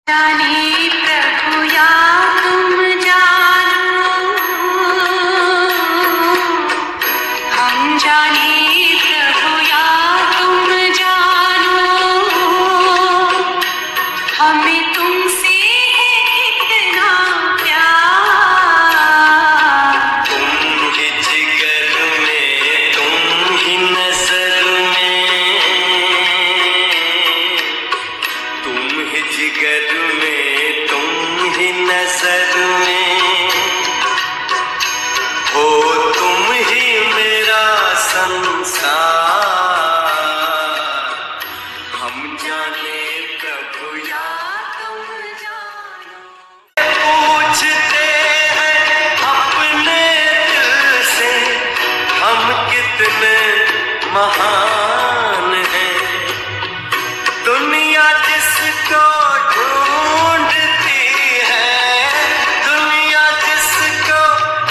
जाने प्रभु या तुम जानो, हम जाने प्रभु या तुम जानो, हमें तुमसे है कितना प्यार। तुम ही जिगर में, तुम ही नजर में, तुम ही जिगर में, तुम ही नजर में, हो तुम ही मेरा संसार। हम जाने प्रभु या तुम जानो, पूछते हैं अपने दिल से, हम कितने महान हैं। दुनिया जिसको ढूंढती है, दुनिया जिसको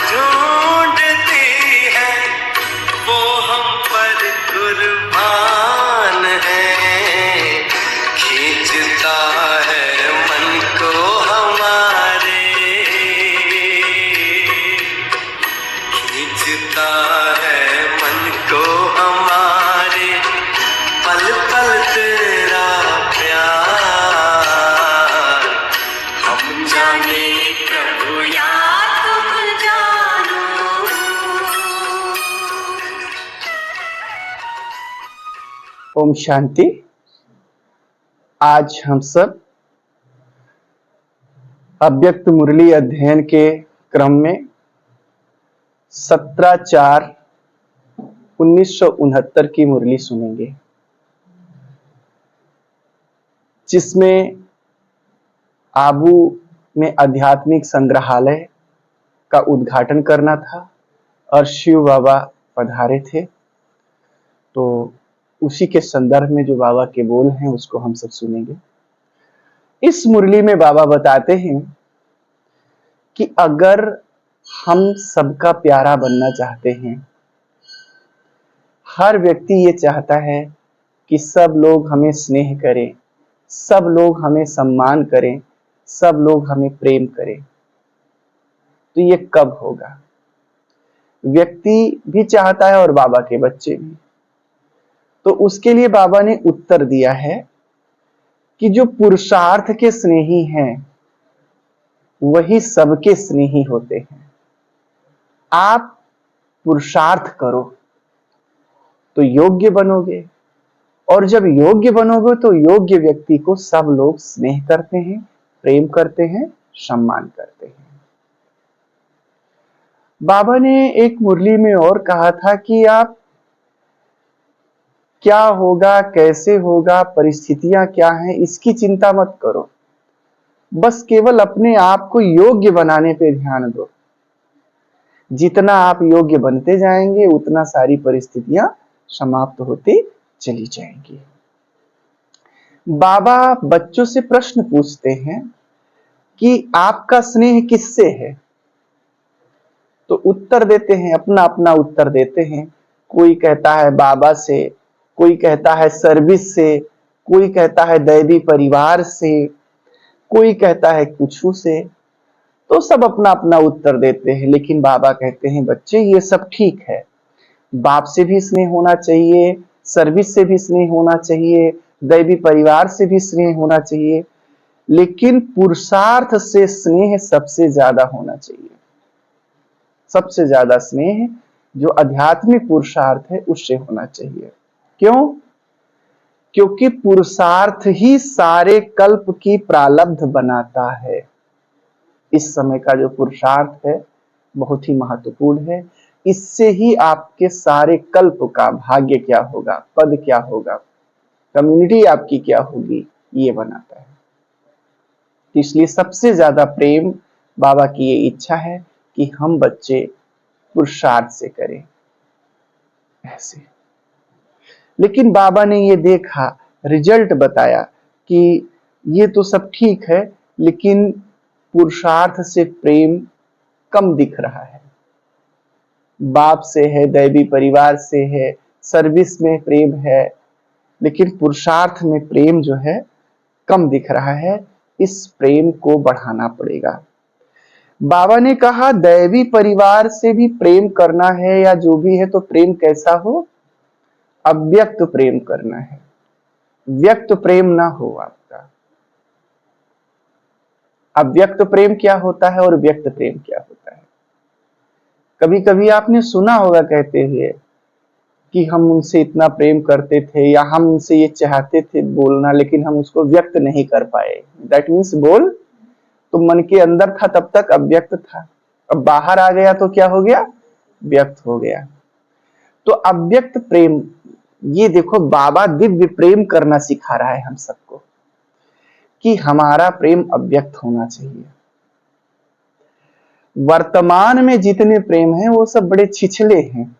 ढूंढती है, वो हम पर कुर्बान है। खींचता है मन को हमारे, खींचता है मन को हमारे, पल पल तेरा प्यार। हम जाने प्रभु या तुम जानो। ओम शांति। आज हम सब अव्यक्त मुरली अध्ययन के क्रम में 17/4/1969 की मुरली सुनेंगे, जिसमें आबू में आध्यात्मिक संग्रहालय का उद्घाटन करना था और शिव बाबा पधारे थे। तो उसी के संदर्भ में जो बाबा के बोल हैं उसको हम सब सुनेंगे। इस मुरली में बाबा बताते हैं कि अगर हम सबका प्यारा बनना चाहते हैं, हर व्यक्ति ये चाहता है कि सब लोग हमें स्नेह करें, सब लोग हमें सम्मान करें, सब लोग हमें प्रेम करें, तो ये कब होगा? व्यक्ति भी चाहता है और बाबा के बच्चे भी। तो उसके लिए बाबा ने उत्तर दिया है कि जो पुरुषार्थ के स्नेही हैं वही सबके स्नेही होते हैं। आप पुरुषार्थ करो तो योग्य बनोगे, और जब योग्य बनोगे तो योग्य व्यक्ति को सब लोग स्नेह करते हैं, प्रेम करते हैं, सम्मान करते हैं। बाबा ने एक मुरली में और कहा था कि आप क्या होगा, कैसे होगा, परिस्थितियां क्या हैं, इसकी चिंता मत करो, बस केवल अपने आप को योग्य बनाने पे ध्यान दो। जितना आप योग्य बनते जाएंगे उतना सारी परिस्थितियां समाप्त होती चली जाएंगी। बाबा बच्चों से प्रश्न पूछते हैं कि आपका स्नेह किससे है? तो उत्तर देते हैं, अपना अपना उत्तर देते हैं। कोई कहता है बाबा से, कोई कहता है सर्विस से, कोई कहता है दैवी परिवार से, कोई कहता है कुछू से। तो सब अपना अपना उत्तर देते हैं, लेकिन बाबा कहते हैं बच्चे ये सब ठीक है, बाप से भी स्नेह होना चाहिए, सर्विस से भी स्नेह होना चाहिए, दैवी परिवार से भी स्नेह होना चाहिए, लेकिन पुरुषार्थ से स्नेह सबसे ज्यादा होना चाहिए। सबसे ज्यादा स्नेह जो आध्यात्मिक पुरुषार्थ है उससे होना चाहिए। क्यों? क्योंकि पुरुषार्थ ही सारे कल्प की प्रारब्ध बनाता है। इस समय का जो पुरुषार्थ है बहुत ही महत्वपूर्ण है। इससे ही आपके सारे कल्प का भाग्य क्या होगा, पद क्या होगा, कम्युनिटी आपकी क्या होगी, ये बनाता है। इसलिए सबसे ज्यादा प्रेम बाबा की ये इच्छा है कि हम बच्चे पुरुषार्थ से करें ऐसे। लेकिन बाबा ने ये देखा, रिजल्ट बताया कि ये तो सब ठीक है, लेकिन पुरुषार्थ से प्रेम कम दिख रहा है। बाप से है, दैवी परिवार से है, सर्विस में प्रेम है, लेकिन पुरुषार्थ में प्रेम जो है कम दिख रहा है। इस प्रेम को बढ़ाना पड़ेगा। बाबा ने कहा दैवी परिवार से भी प्रेम करना है या जो भी है, तो प्रेम कैसा हो? अव्यक्त प्रेम करना है, व्यक्त प्रेम ना हो आपका। अव्यक्त प्रेम क्या होता है और व्यक्त प्रेम क्या होता है? कभी कभी आपने सुना होगा कहते हुए कि हम उनसे इतना प्रेम करते थे या हम उनसे ये चाहते थे बोलना, लेकिन हम उसको व्यक्त नहीं कर पाए। दैट मीन्स बोल तो मन के अंदर था तब तक अव्यक्त था, अब बाहर आ गया तो क्या हो गया? व्यक्त हो गया। तो अव्यक्त प्रेम, ये देखो बाबा दिव्य प्रेम करना सिखा रहा है हम सबको कि हमारा प्रेम अव्यक्त होना चाहिए। वर्तमान में जितने प्रेम हैं वो सब बड़े छिछले हैं,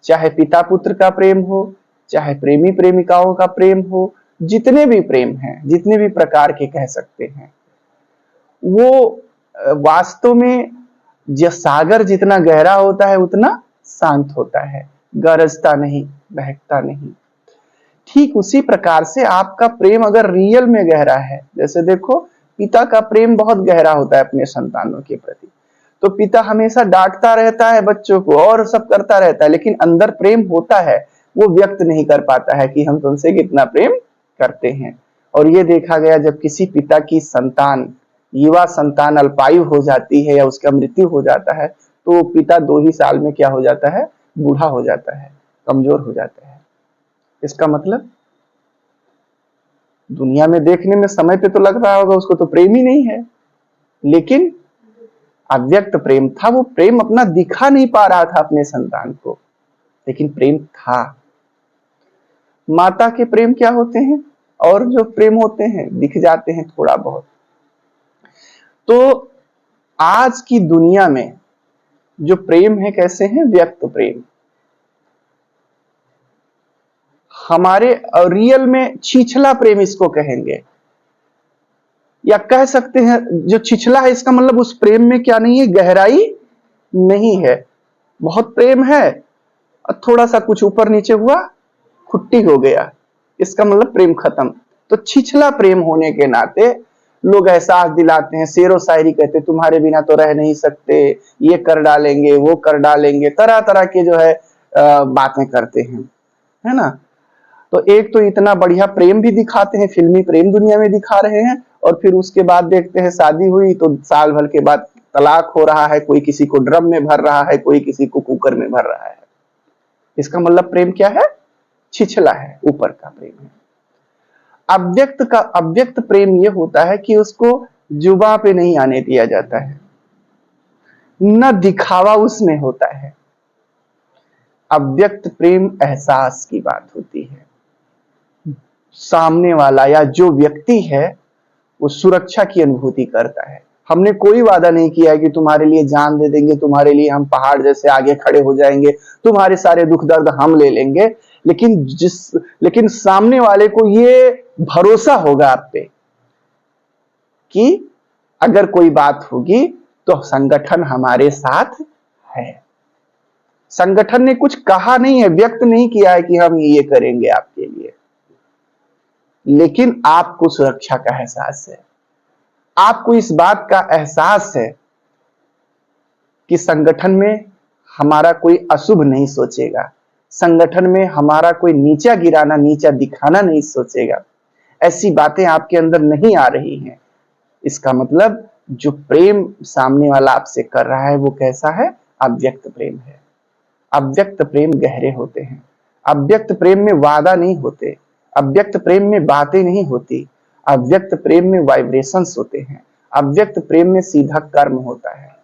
चाहे पिता पुत्र का प्रेम हो, चाहे प्रेमी प्रेमिकाओं का प्रेम हो, जितने भी प्रेम हैं, जितने भी प्रकार के कह सकते हैं, वो वास्तव में जो सागर जितना गहरा होता है उतना शांत होता है, गरजता नहीं, बहकता नहीं। ठीक उसी प्रकार से आपका प्रेम अगर रियल में गहरा है, जैसे देखो पिता का प्रेम बहुत गहरा होता है अपने संतानों के प्रति, तो पिता हमेशा डांटता रहता है बच्चों को और सब करता रहता है, लेकिन अंदर प्रेम होता है, वो व्यक्त नहीं कर पाता है कि हम तुमसे कितना प्रेम करते हैं। और ये देखा गया जब किसी पिता की संतान, युवा संतान अल्पायु हो जाती है या उसका मृत्यु हो जाता है, तो पिता 2 ही साल में क्या हो जाता है? बूढ़ा हो जाता है, कमजोर हो जाता है। इसका मतलब दुनिया में देखने में समय पे तो लग रहा होगा उसको तो प्रेम ही नहीं है, लेकिन अव्यक्त प्रेम था। वो प्रेम अपना दिखा नहीं पा रहा था अपने संतान को, लेकिन प्रेम था। माता के प्रेम क्या होते हैं और जो प्रेम होते हैं दिख जाते हैं थोड़ा बहुत। तो आज की दुनिया में जो प्रेम है कैसे हैं? व्यक्त प्रेम। हमारे रियल में छिछला प्रेम इसको कहेंगे, या कह सकते हैं जो छिछला है इसका मतलब उस प्रेम में क्या नहीं है? गहराई नहीं है। बहुत प्रेम है और थोड़ा सा कुछ ऊपर नीचे हुआ, खुट्टी हो गया, इसका मतलब प्रेम खत्म। तो छिछला प्रेम होने के नाते लोग एहसास दिलाते हैं, शेरो शायरी कहते तुम्हारे बिना तो रह नहीं सकते, ये कर डालेंगे, वो कर डालेंगे, तरह तरह के जो है बातें करते हैं, है ना। तो एक तो इतना बढ़िया प्रेम भी दिखाते हैं, फिल्मी प्रेम दुनिया में दिखा रहे हैं, और फिर उसके बाद देखते हैं शादी हुई तो साल भर के बाद तलाक हो रहा है, कोई किसी को ड्रम में भर रहा है, कोई किसी को कुकर में भर रहा है। इसका मतलब प्रेम क्या है? छिछला है, ऊपर का प्रेम है। अव्यक्त प्रेम यह होता है कि उसको जुबां पे नहीं आने दिया जाता है, न दिखावा उसमें होता है। अव्यक्त प्रेम एहसास की बात होती है। सामने वाला या जो व्यक्ति है वो सुरक्षा की अनुभूति करता है। हमने कोई वादा नहीं किया है कि तुम्हारे लिए जान दे देंगे, तुम्हारे लिए हम पहाड़ जैसे आगे खड़े हो जाएंगे, तुम्हारे सारे दुख दर्द हम ले लेंगे, लेकिन सामने वाले को ये भरोसा होगा आप पे कि अगर कोई बात होगी तो संगठन हमारे साथ है। संगठन ने कुछ कहा नहीं है, व्यक्त नहीं किया है कि हम ये करेंगे आपके लिए, लेकिन आपको सुरक्षा का एहसास है। आपको इस बात का एहसास है कि संगठन में हमारा कोई अशुभ नहीं सोचेगा, संगठन में हमारा कोई नीचा गिराना, नीचा दिखाना नहीं सोचेगा। ऐसी बातें आपके अंदर नहीं आ रही हैं। इसका मतलब जो प्रेम सामने वाला आपसे कर रहा है वो कैसा है? अव्यक्त प्रेम है। अव्यक्त प्रेम गहरे होते हैं। अव्यक्त प्रेम में वादा नहीं होते, अव्यक्त प्रेम में बातें नहीं होती, अव्यक्त प्रेम में वाइब्रेशंस होते हैं, अव्यक्त प्रेम में सीधा कर्म होता है।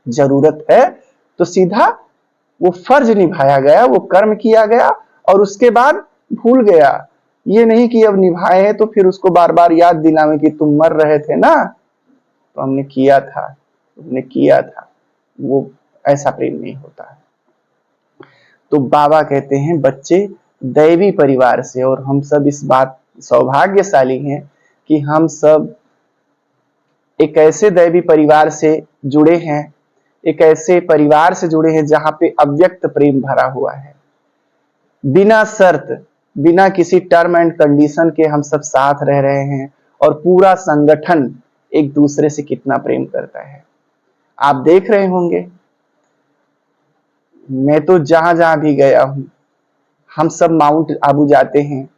जरूरत है तो सीधा वो फर्ज निभाया गया, वो कर्म किया गया और उसके बाद भूल गया। ये नहीं कि अब निभाए हैं तो फिर उसको बार बार याद दिलावें कि तुम मर रहे थे ना, तो हमने किया था, तुमने किया था। वो ऐसा प्रेम नहीं होता है। तो बाबा कहते हैं बच्चे दैवी परिवार से, और हम सब इस बात सौभाग्यशाली हैं कि हम सब एक ऐसे दैवी परिवार से जुड़े हैं, एक ऐसे परिवार से जुड़े हैं जहां पे अव्यक्त प्रेम भरा हुआ है। बिना शर्त, बिना किसी टर्म एंड कंडीशन के हम सब साथ रह रहे हैं, और पूरा संगठन एक दूसरे से कितना प्रेम करता है। आप देख रहे होंगे, मैं तो जहां जहां भी गया हूं, हम सब माउंट आबू जाते हैं,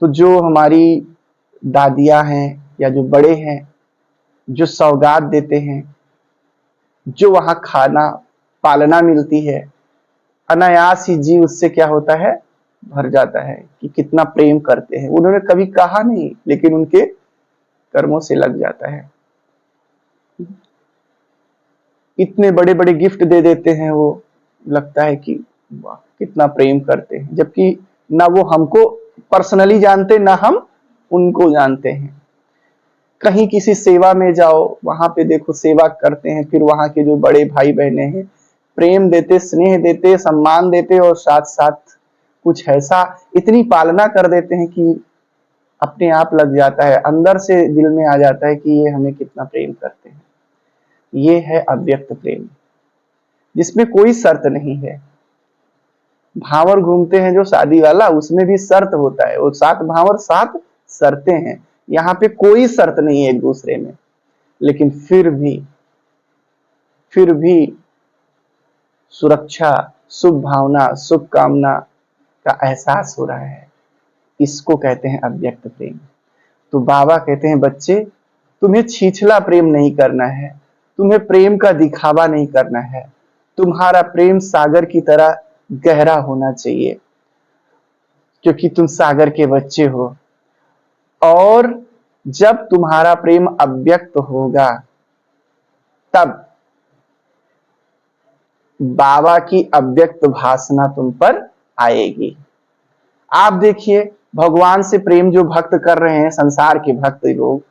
तो जो हमारी दादियां हैं या जो बड़े हैं, जो सौगात देते हैं, जो वहां खाना पालना मिलती है, अनायास ही जी उससे क्या होता है, भर जाता है कि कितना प्रेम करते हैं। उन्होंने कभी कहा नहीं, लेकिन उनके कर्मों से लग जाता है। इतने बड़े बड़े गिफ्ट दे देते हैं, वो लगता है कि वाह कितना प्रेम करते हैं, जबकि ना वो हमको पर्सनली जानते, ना हम उनको जानते हैं। कहीं किसी सेवा में जाओ, वहां पे देखो सेवा करते हैं, फिर वहां के जो बड़े भाई बहने हैं प्रेम देते, स्नेह देते, सम्मान देते, और साथ साथ कुछ ऐसा इतनी पालना कर देते हैं कि अपने आप लग जाता है, अंदर से दिल में आ जाता है कि ये हमें कितना प्रेम करते हैं। ये है अव्यक्त प्रेम, जिसमें कोई शर्त नहीं है। भावर घूमते हैं जो शादी वाला, उसमें भी शर्त होता है, वो 7 भावर 7 शर्तें हैं। यहाँ पे कोई शर्त नहीं है एक दूसरे में, लेकिन फिर भी सुरक्षा, शुभ भावना, शुभकामना का एहसास हो रहा है। इसको कहते हैं अव्यक्त प्रेम। तो बाबा कहते हैं, बच्चे तुम्हें छिछला प्रेम नहीं करना है, तुम्हें प्रेम का दिखावा नहीं करना है, तुम्हारा प्रेम सागर की तरह गहरा होना चाहिए, क्योंकि तुम सागर के बच्चे हो। और जब तुम्हारा प्रेम अव्यक्त होगा, तब बाबा की अव्यक्त भासना तुम पर आएगी। आप देखिए, भगवान से प्रेम जो भक्त कर रहे हैं, संसार के भक्त लोग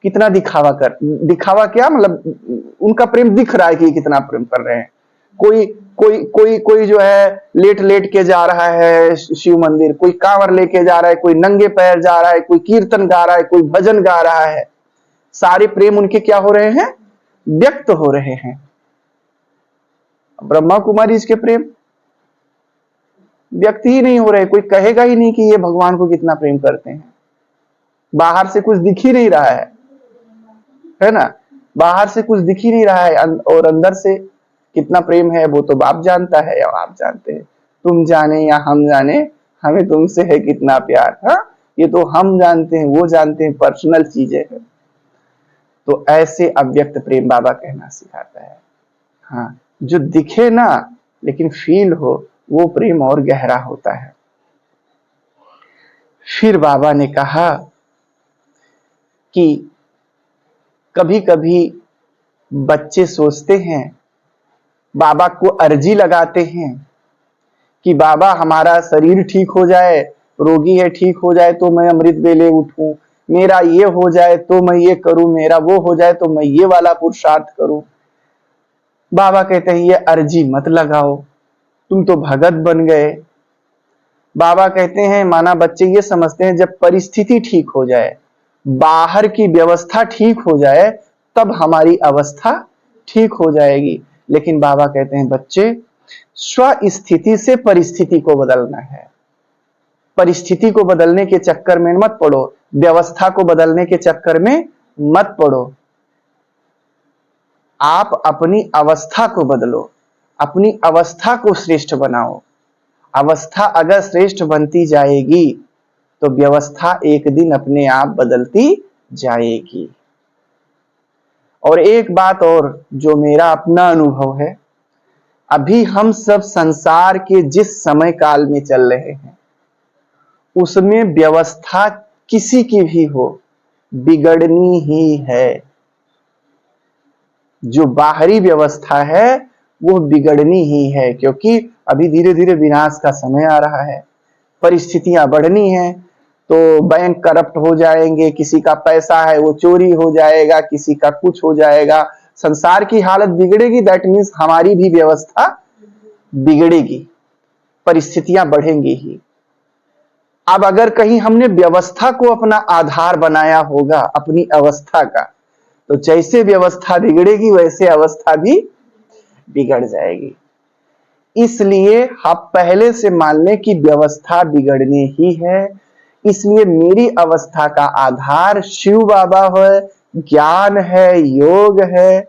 कितना दिखावा क्या मतलब, उनका प्रेम दिख रहा है कि कितना प्रेम कर रहे हैं। कोई जो है लेट लेट के जा रहा है शिव मंदिर, कोई कांवर लेके जा रहा है, कोई नंगे पैर जा रहा है, कोई कीर्तन गा रहा है, कोई भजन गा रहा है। सारे प्रेम उनके क्या हो रहे हैं, व्यक्त हो रहे हैं। ब्रह्मा कुमारी इसके प्रेम व्यक्त ही नहीं हो रहे, कोई कहेगा ही नहीं कि ये भगवान को कितना प्रेम करते हैं। बाहर से कुछ दिख ही नहीं रहा है ना, बाहर से कुछ दिख ही नहीं रहा है, और अंदर से कितना प्रेम है वो तो बाप जानता है या आप जानते हैं। तुम जाने या हम जाने, हमें तुमसे है कितना प्यार, हाँ ये तो हम जानते हैं, वो जानते हैं, पर्सनल चीजें हैं। तो ऐसे अव्यक्त प्रेम बाबा कहना सिखाता है। हाँ, जो दिखे ना लेकिन फील हो, वो प्रेम और गहरा होता है। फिर बाबा ने कहा कि कभी कभी बच्चे सोचते हैं, बाबा को अर्जी लगाते हैं कि बाबा हमारा शरीर ठीक हो जाए, रोगी है ठीक हो जाए तो मैं अमृत वेले उठूं, मेरा ये हो जाए तो मैं ये करूं, मेरा वो हो जाए तो मैं ये वाला पुरुषार्थ करूं। बाबा कहते हैं ये अर्जी मत लगाओ, तुम तो भगत बन गए। बाबा कहते हैं, माना बच्चे ये समझते हैं जब परिस्थिति ठीक हो जाए, बाहर की व्यवस्था ठीक हो जाए, तब हमारी अवस्था ठीक हो जाएगी। लेकिन बाबा कहते हैं, बच्चे स्व स्थिति से परिस्थिति को बदलना है। परिस्थिति को बदलने के चक्कर में मत पड़ो, व्यवस्था को बदलने के चक्कर में मत पड़ो। आप अपनी अवस्था को बदलो, अपनी अवस्था को श्रेष्ठ बनाओ। अवस्था अगर श्रेष्ठ बनती जाएगी तो व्यवस्था एक दिन अपने आप बदलती जाएगी। और एक बात और जो मेरा अपना अनुभव है, अभी हम सब संसार के जिस समय काल में चल रहे हैं, उसमें व्यवस्था किसी की भी हो बिगड़नी ही है। जो बाहरी व्यवस्था है वो बिगड़नी ही है, क्योंकि अभी धीरे धीरे विनाश का समय आ रहा है, परिस्थितियां बढ़नी है। तो बैंक करप्ट हो जाएंगे, किसी का पैसा है वो चोरी हो जाएगा, किसी का कुछ हो जाएगा, संसार की हालत बिगड़ेगी। दैट मीन्स हमारी भी व्यवस्था बिगड़ेगी, परिस्थितियां बढ़ेंगी ही। अब अगर कहीं हमने व्यवस्था को अपना आधार बनाया होगा अपनी अवस्था का, तो जैसे व्यवस्था बिगड़ेगी वैसे अवस्था भी बिगड़ जाएगी। इसलिए हम पहले से मान लें कि व्यवस्था बिगड़नी ही है, इसलिए मेरी अवस्था का आधार शिव बाबा है, ज्ञान है, योग है।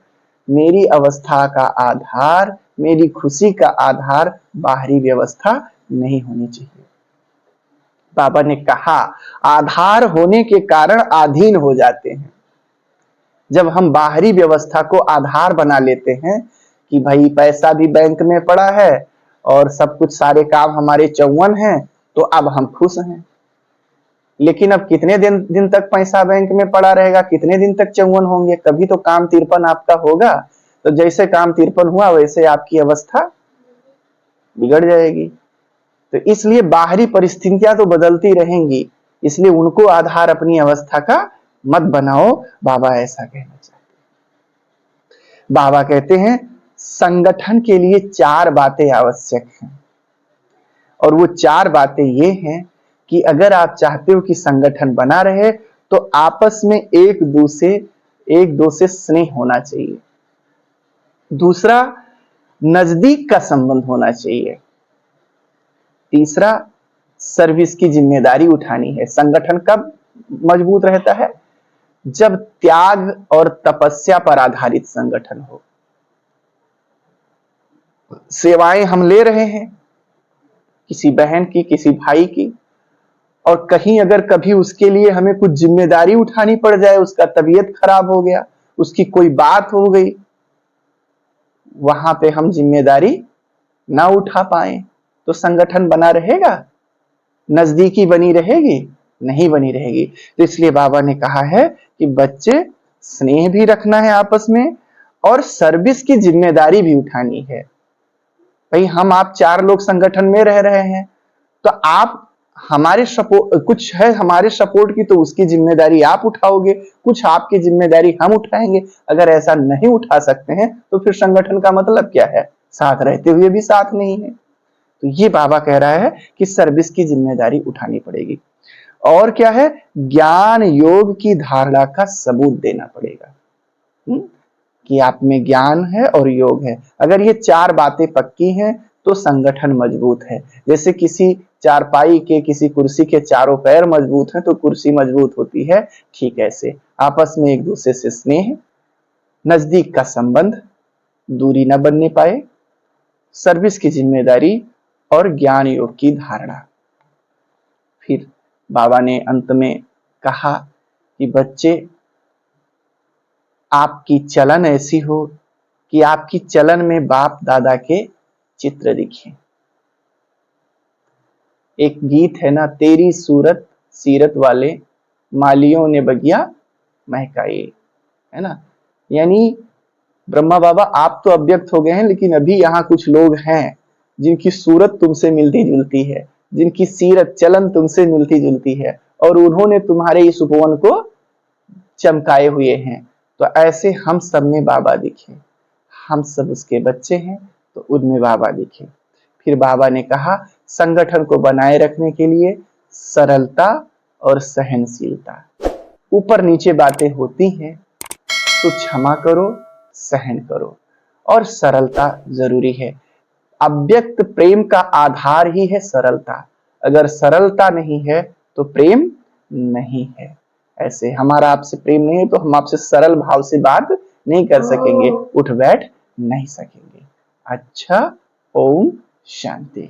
मेरी अवस्था का आधार, मेरी खुशी का आधार बाहरी व्यवस्था नहीं होनी चाहिए। बाबा ने कहा आधार होने के कारण अधीन हो जाते हैं। जब हम बाहरी व्यवस्था को आधार बना लेते हैं कि भाई पैसा भी बैंक में पड़ा है और सब कुछ सारे काम हमारे चौवन हैं, तो अब हम खुश हैं। लेकिन अब कितने दिन तक पैसा बैंक में पड़ा रहेगा, कितने दिन तक चौवन होंगे? कभी तो काम तिरपन आपका होगा। तो जैसे काम तिरपन हुआ वैसे आपकी अवस्था बिगड़ जाएगी। तो इसलिए बाहरी परिस्थितियां तो बदलती रहेंगी, इसलिए उनको आधार अपनी अवस्था का मत बनाओ। बाबा ऐसा कहना चाहते हैं। बाबा कहते हैं संगठन के लिए 4 बातें आवश्यक हैं, और वो 4 बातें ये हैं कि अगर आप चाहते हो कि संगठन बना रहे तो आपस में एक दो से स्नेह होना चाहिए। दूसरा, नजदीक का संबंध होना चाहिए। तीसरा, सर्विस की जिम्मेदारी उठानी है। संगठन कब मजबूत रहता है? जब त्याग और तपस्या पर आधारित संगठन हो। सेवाएं हम ले रहे हैं किसी बहन की, किसी भाई की, और कहीं अगर कभी उसके लिए हमें कुछ जिम्मेदारी उठानी पड़ जाए, उसका तबीयत खराब हो गया, उसकी कोई बात हो गई, वहां पे हम जिम्मेदारी ना उठा पाए तो संगठन बना रहेगा? नजदीकी बनी रहेगी? नहीं बनी रहेगी। तो इसलिए बाबा ने कहा है कि बच्चे, स्नेह भी रखना है आपस में और सर्विस की जिम्मेदारी भी उठानी है। भाई हम आप 4 लोग संगठन में रह रहे हैं, तो आप हमारे सपोर्ट, कुछ है हमारे सपोर्ट की, तो उसकी जिम्मेदारी आप उठाओगे, कुछ आपकी जिम्मेदारी हम उठाएंगे। अगर ऐसा नहीं उठा सकते हैं तो फिर संगठन का मतलब क्या है? साथ रहते हुए भी साथ नहीं है। तो ये बाबा कह रहा है कि सर्विस की जिम्मेदारी उठानी पड़ेगी। और क्या है? ज्ञान योग की धारणा का सबूत देना पड़ेगा कि आप में ज्ञान है और योग है। अगर ये 4 बातें पक्की हैं तो संगठन मजबूत है। जैसे किसी चारपाई के, किसी कुर्सी के चारों पैर मजबूत हैं तो कुर्सी मजबूत होती है, ठीक ऐसे आपस में एक दूसरे से स्नेह, नजदीक का संबंध, दूरी न बनने पाए, सर्विस की जिम्मेदारी और ज्ञान योग की धारणा। फिर बाबा ने अंत में कहा कि बच्चे, आपकी चलन ऐसी हो कि आपकी चलन में बाप दादा के चित्र दिखे। एक गीत है ना, तेरी सूरत सीरत वाले मालियों ने बगिया महकाई, है ना। यानी ब्रह्मा बाबा आप तो अव्यक्त हो गए हैं, लेकिन अभी यहाँ कुछ लोग हैं जिनकी सूरत तुमसे मिलती जुलती है, जिनकी सीरत चलन तुमसे मिलती जुलती है, और उन्होंने तुम्हारे इस उपवन को चमकाए हुए हैं। तो ऐसे हम सब में बाबा दिखे, हम सब उसके बच्चे हैं, तो उनमें बाबा दिखे। फिर बाबा ने कहा संगठन को बनाए रखने के लिए सरलता और सहनशीलता, ऊपर नीचे बातें होती हैं तो क्षमा करो, सहन करो, और सरलता जरूरी है। अव्यक्त प्रेम का आधार ही है सरलता। अगर सरलता नहीं है तो प्रेम नहीं है। ऐसे हमारा आपसे प्रेम नहीं है तो हम आपसे सरल भाव से बात नहीं कर सकेंगे, उठ बैठ नहीं सकेंगे। अच्छा, ओम शांति।